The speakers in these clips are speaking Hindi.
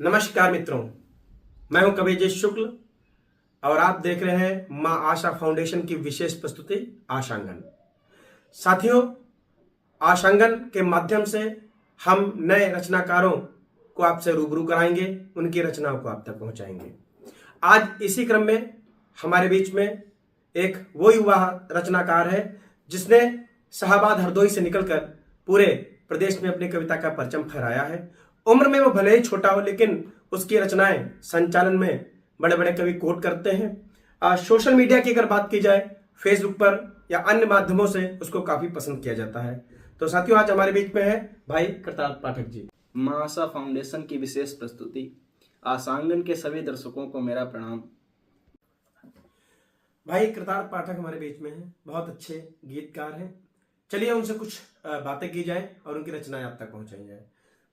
नमस्कार मित्रों, मैं हूं कवि जय शुक्ल और आप देख रहे हैं मां आशा फाउंडेशन की विशेष प्रस्तुति आशांगन। साथियों, आशांगन के माध्यम से हम नए रचनाकारों को आपसे रूबरू कराएंगे, उनकी रचनाओं को आप तक पहुंचाएंगे। आज इसी क्रम में हमारे बीच में एक वो युवा रचनाकार है जिसने शाहबाद हरदोई से निकलकर पूरे प्रदेश में अपनी कविता का परचम फहराया है। उम्र में वो भले ही छोटा हो, लेकिन उसकी रचनाएं संचालन में बड़े बड़े कवि कोट करते हैं। सोशल मीडिया की अगर बात की जाए, फेसबुक पर या अन्य माध्यमों से उसको काफी पसंद किया जाता है। तो साथियों, आज हमारे बीच में है भाई कृतार्थ पाठक जी। मां आशा फाउंडेशन की विशेष प्रस्तुति आशांगन के सभी दर्शकों को मेरा प्रणाम। भाई कृतार्थ पाठक हमारे बीच में है, बहुत अच्छे गीतकार हैं। चलिए उनसे कुछ बातें की जाए और उनकी रचनाएं आप तक पहुंचाई जाए।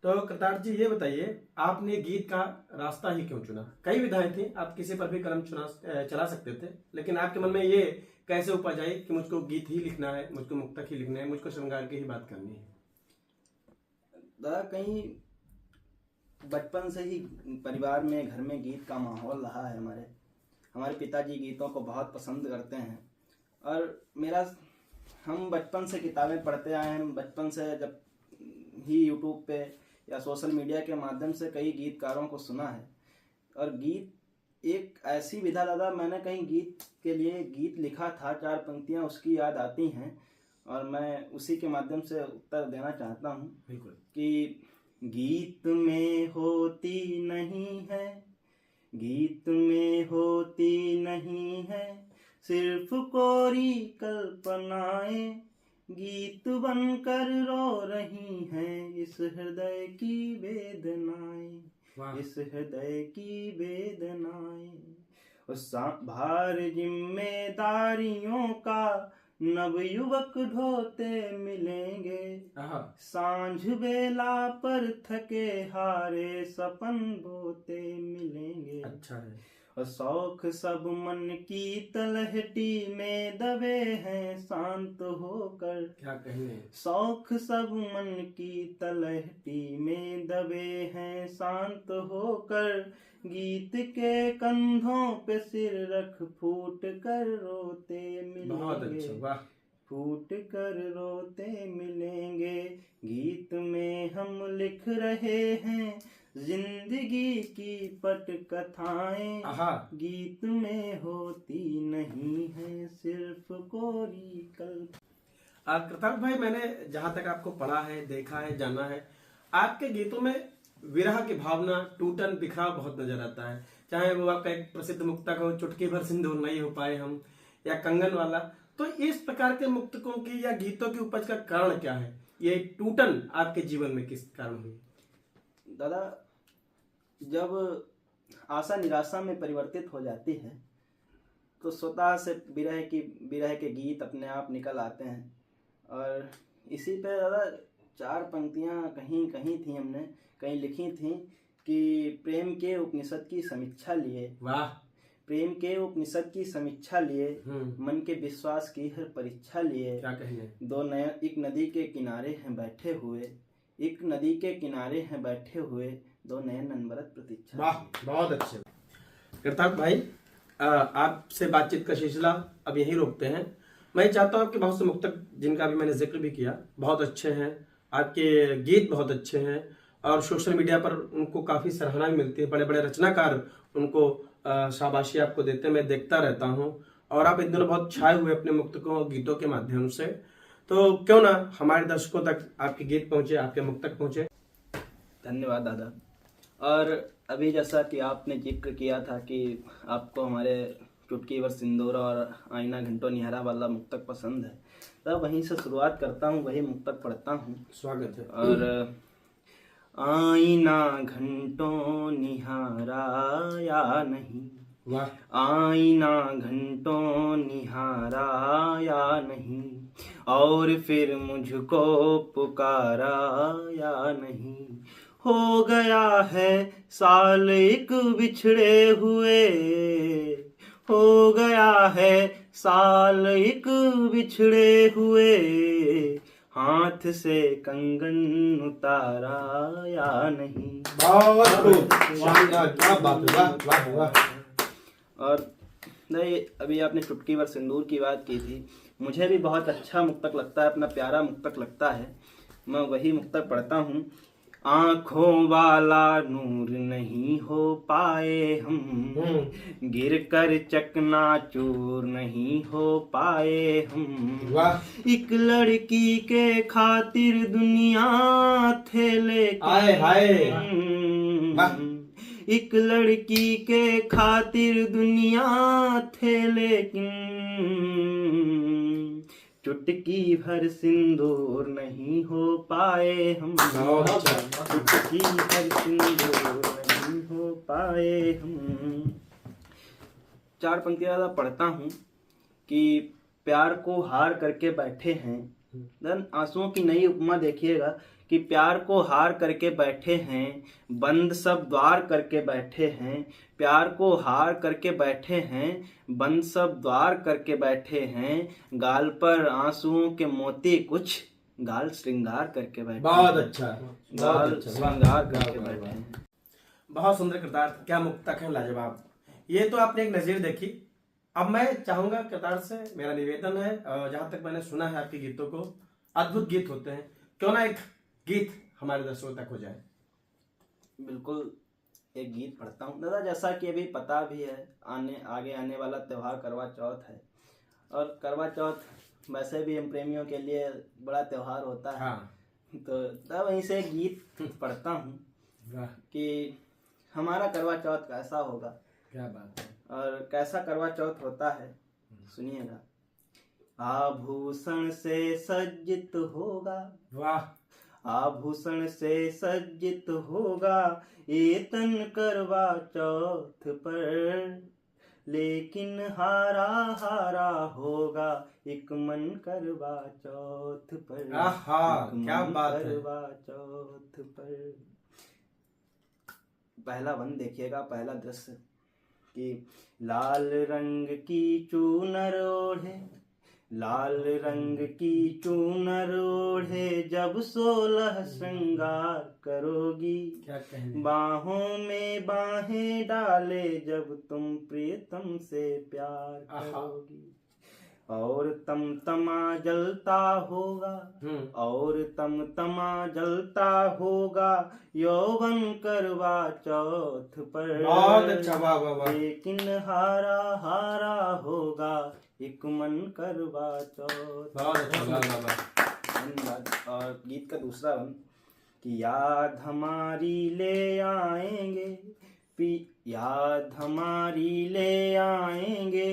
तो कृतार्थ जी, ये बताइए, आपने गीत का रास्ता ही क्यों चुना? कई विधाएं थी, आप किसी पर भी कलम चला सकते थे, लेकिन आपके मन में ये कैसे उपज आई कि मुझको गीत ही लिखना है, मुझको मुक्तक ही लिखना है, मुझको श्रृंगार की ही बात करनी है? दादा, कहीं बचपन से ही परिवार में, घर में गीत का माहौल रहा है। हमारे पिताजी गीतों को बहुत पसंद करते हैं और हम बचपन से किताबें पढ़ते आए हैं। बचपन से जब ही यूट्यूब पे या सोशल मीडिया के माध्यम से कई गीतकारों को सुना है। और गीत एक ऐसी विधा, दादा, मैंने कहीं गीत के लिए गीत लिखा था, 4 पंक्तियां उसकी याद आती हैं और मैं उसी के माध्यम से उत्तर देना चाहता हूँ। बिल्कुल। कि गीत में होती नहीं है, गीत में होती नहीं है सिर्फ कोरी कल्पनाएं, गीत बनकर रो रही हैं इस हृदय की वेदनाएं, इस हृदय की वेदनाएं। उस भार जिम्मेदारियों का नवयुवक ढोते मिलेंगे, सांझ बेला पर थके हारे सपन बोते मिलेंगे। अच्छा है। और शौक सब मन की तलहटी में दबे हैं शांत होकर। क्या कहें? शौक सब मन की तलहटी में दबे हैं शांत होकर, गीत के कंधों पे सिर रख फूट कर रोते मिलेंगे। बहुत अच्छा, वाह। फूट कर रोते मिलेंगे। गीत में हम लिख रहे हैं जिंदगी की पट कथाएं, गीत में होती नहीं है सिर्फ कोरी कल्पना। कृतार्थ भाई, मैंने जहां तक आपको पढ़ा है, देखा है, जाना है, आपके गीतों में विरह की भावना, टूटन बिखराव बहुत नजर आता है। चाहे वो आपका एक प्रसिद्ध मुक्तक हो, चुटकी भर सिंदूर नहीं हो पाए हम, या कंगन वाला। तो इस प्रकार के मुक्तकों की या गीतों की उपज का कारण क्या है? ये टूटन आपके जीवन में किस कारण हुई? दादा, जब आशा निराशा में परिवर्तित हो जाती है तो स्वतः से विरह के गीत अपने आप निकल आते हैं। और इसी पे दादा 4 पंक्तियां कहीं थी, हमने कहीं लिखी थी कि प्रेम के उपनिषद की समीक्षा लिए। वाह। प्रेम के उपनिषद की समीक्षा लिए, मन के विश्वास की हर परीक्षा लिए। क्या कहेंगे? एक नदी के किनारे हैं बैठे हुए, एक नदी के किनारे हैं बैठे हुए, दो नयन अनवरत प्रतीक्षा। वाह, बहुत अच्छे। कृतार्थ भाई, आपसे बातचीत का सिलसिला अब यहीं रोकते हैं। मैं चाहता हूँ आपके बहुत से मुक्तक, जिनका भी मैंने जिक्र भी किया, बहुत अच्छे हैं, आपके गीत बहुत अच्छे हैं और सोशल मीडिया पर उनको काफ़ी सराहना भी मिलती है। बड़े बड़े रचनाकार उनको शाबाशी आपको देते हैं, मैं देखता रहता हूँ। और आप इन दिनों बहुत छाए हुए अपने मुक्तकों और गीतों के माध्यम से। तो क्यों ना हमारे दर्शकों तक आपके गीत पहुँचे, आपके मुक्तक पहुँचे। धन्यवाद दादा। और अभी जैसा कि आपने जिक्र किया था कि आपको हमारे चुटकी भर सिंदूर और आईना घंटों निहारा वाला मुक्तक पसंद है, तब वहीं से शुरुआत करता हूँ, वही मुक्तक पढ़ता हूँ। स्वागत है। और आईना घंटों निहारा या नहीं, आईना घंटों निहारा या नहीं, और फिर मुझको पुकारा या नहीं। हो गया है साल एक बिछड़े हुए, हो गया है साल एक बिछड़े हुए, हाथ से कंगन उतारा या नहीं। बहुत खूब, शानदार, क्या बात है, वाह वाह वाह। और नहीं, अभी आपने चुटकी भर सिंदूर की बात की थी, मुझे भी बहुत अच्छा मुक्तक लगता है, अपना प्यारा मुक्तक लगता है, मैं वही मुक्तक पढ़ता हूँ। आँखों वाला नूर नहीं हो पाए हम, गिर कर चकनाचूर नहीं हो पाए हम। वाह। एक लड़की के खातिर दुनिया थे लेकिन, आए हाय, वाह। एक लड़की के खातिर दुनिया थे लेकिन, चुटकी भर सिंदूर नहीं हो पाए हम। चुटकी भर सिंदूर नहीं हो पाए हम। चार पंक्तियां ज़्यादा पढ़ता हूँ कि प्यार को हार करके बैठे हैं। देन आंसुओं की नई उपमा देखिएगा कि प्यार को हार करके बैठे हैं, बंद सब द्वार करके बैठे हैं। प्यार को हार करके बैठे हैं, बंद सब द्वार करके बैठे हैं। गाल पर आंसुओं के मोती कुछ गाल श्रृंगार करके बैठे। बहुत अच्छा, गाल श्रृंगार करके बैठे हैं। बहुत सुंदर कृतार्थ, क्या मुक्तक है, लाजवाब। ये तो आपने एक नज़ीर देखी। अब मैं चाहूंगा कृतार्थ से मेरा निवेदन है, जहां तक मैंने सुना है आपके गीतों को, अद्भुत गीत होते हैं, क्यों ना एक गीत हमारे दर्शकों तक हो जाए। बिल्कुल, एक गीत पढ़ता हूँ दादा। जैसा कि अभी पता भी है, आगे आने वाला त्यौहार करवा चौथ है, और करवा चौथ वैसे भी हम प्रेमियों के लिए बड़ा त्यौहार होता है। हाँ। तो दादा वहीं से एक गीत पढ़ता हूँ कि हमारा करवा चौथ कैसा होगा, क्या बात है, और कैसा करवा चौथ होता है, सुनिएगा। आभूषण से सज्जित होगा, वाह। आभूषण से सज्जित होगा ये तन करवा चौथ पर, लेकिन हारा हारा होगा एक मन करवा चौथ पर। आहा, क्या बात है। करवा चौथ पर पहला वन देखिएगा, पहला दृश्य कि लाल रंग की चूनर ओढ़े, लाल रंग की चूनर ओढ़े जब 16 श्रृंगार करोगी, क्या कहने। बाहों में बाहें डाले जब तुम प्रियतम से प्यार करोगी, और तमतमा जलता होगा, और तमतमा जलता होगा यौवन करवा चौथ पर। बहुत अच्छा, वाह वाह वाह। लेकिन हारा हारा होगा एक मन करवा चौथ। बहुत अच्छा, वाह वाह वाह। और गीत का दूसरा वन कि याद हमारी ले आएंगे, याद हमारी ले आएंगे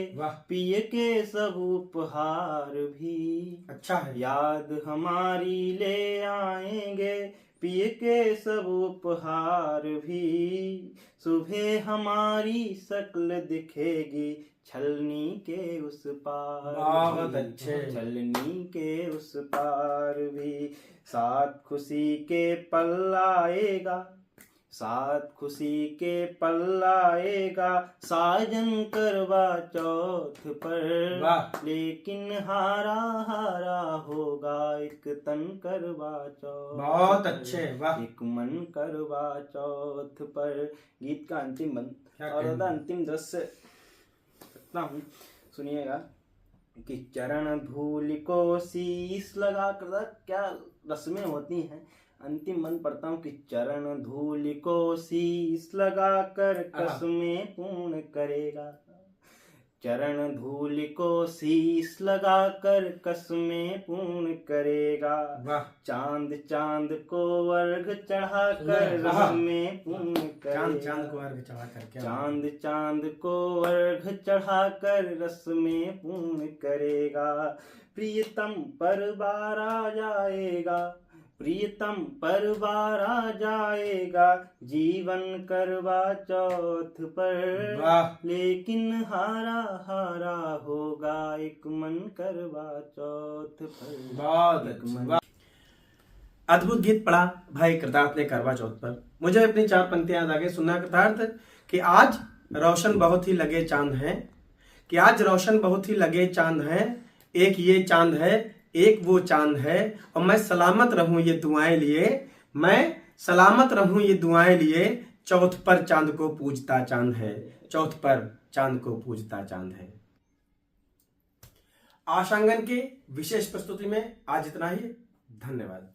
पिए के सब उपहार भी। अच्छा है। याद हमारी ले आएंगे पिए के सब उपहार भी, सुबह हमारी शक्ल दिखेगी छलनी के उस पार। बहुत अच्छे। छलनी के उस पार भी, साथ खुशी के पल आएगा, साथ खुशी के पल आएगा साजन करवा चौथ पर। लेकिन हारा हारा होगा एक तन करवा चौथ। बहुत अच्छे, वाह। एक मन करवा चौथ पर। गीत का अंतिम बंद और अंतिम दृश्य रखता हूँ, सुनिएगा कि चरण धूल को शीश लगा कर, क्या रस्में होती हैं। अंतिम मन पढ़ता हूँ कि चरण धूल को शीश लगा कर कसमें पूर्ण करेगा, चरण धूल को शीश लगा कर कसमें पूर्ण करेगा। चांद चांद को अर्घ चढ़ा कर रस्में पूर्ण करेगा, चांद को अर्घ चढ़ा कर, चांद चांद को अर्घ चढ़ा कर रस्में पूर्ण करेगा। प्रियतम परवार आ जाएगा, प्रियतम परवार आ जाएगा जीवन करवा चौथ पर। लेकिन हारा हारा होगा एक मन करवा चौथ पर। बहुत अद्भुत गीत पढ़ा भाई कृतार्थ ने करवा चौथ पर। मुझे अपनी चार पंक्तियां याद आ गई। सुनना कृतार्थ कि आज रोशन बहुत ही लगे चांद हैं, कि आज रोशन बहुत ही लगे चांद हैं, एक ये चांद है एक वो चांद है, और मैं सलामत रहूं ये दुआएं लिए, मैं सलामत रहूं ये दुआएं लिए, चौथ पर चांद को पूजता चांद है, चौथ पर चांद को पूजता चांद है। आशांगन के विशेष प्रस्तुति में आज इतना ही। धन्यवाद।